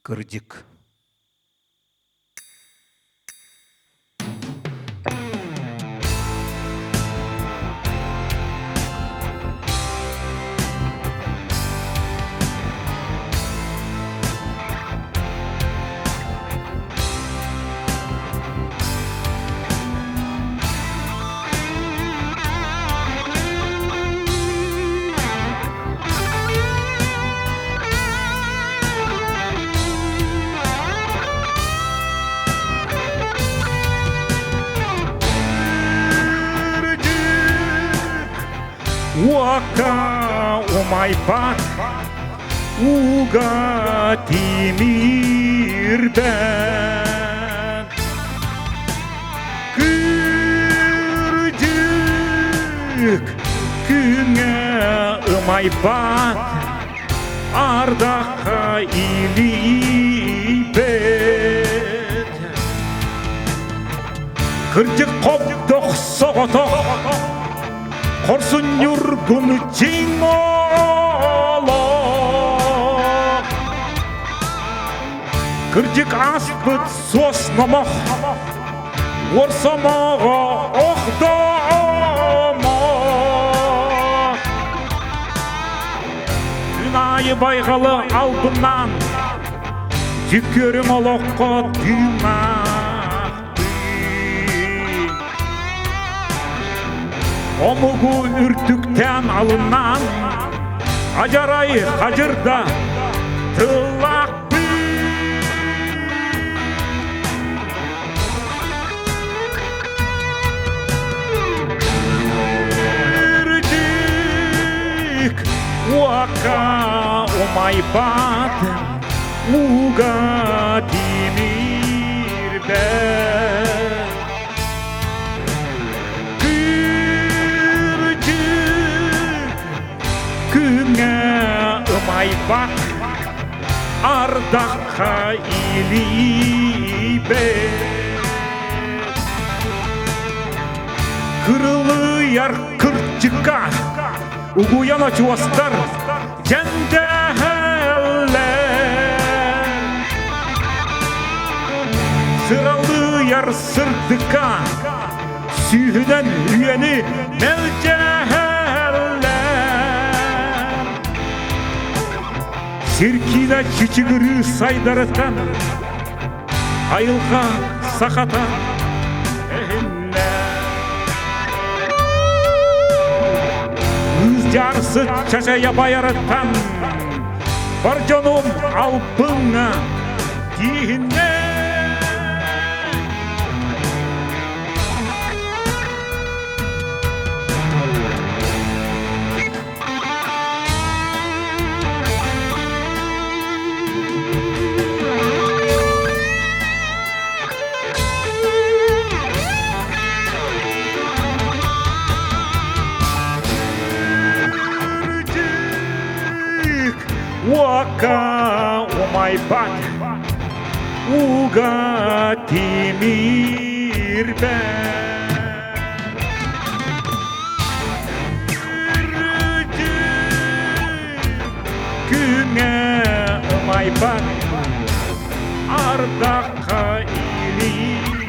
Кырдьык. Уака умайпат уга тимирден кырдьык күңе ымайпат ардаха илибет кырдьык копток соготок Корсун юргун чиңоло Кырдьык аспыт сосномох Орсомого охдомо Күн айы байгалы алдынан Жүккөрүң олоққа түймақ Омугу үртүктен алыннан Ажарай хажырда тылакпы Кырдьык уака умайпат уга тимирбет Күңе ымайпат ардаққа илибет Кырылыяр кырдьыкка угуяна чуастар жәндәлләр Сыралыяр сырдыкка сүйінен үйені мәлжәлләр Серкина чичигыры сайдарытан Айылға сақата Үз жарысы чачая баярыттан Бар жоном алпыңа дейіне Уака умайпат уга тимирбет Күңе умайпат ардаққа илибет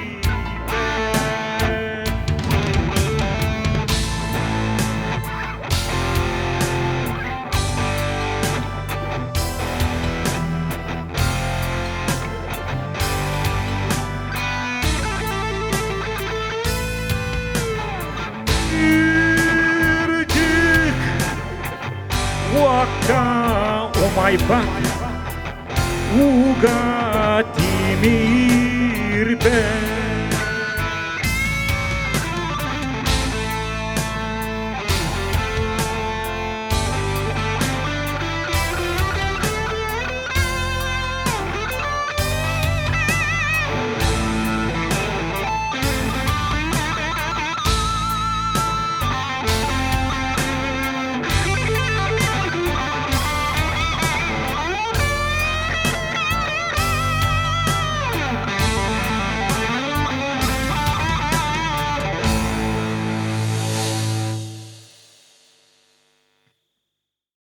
Уака умайпат уга тимирбет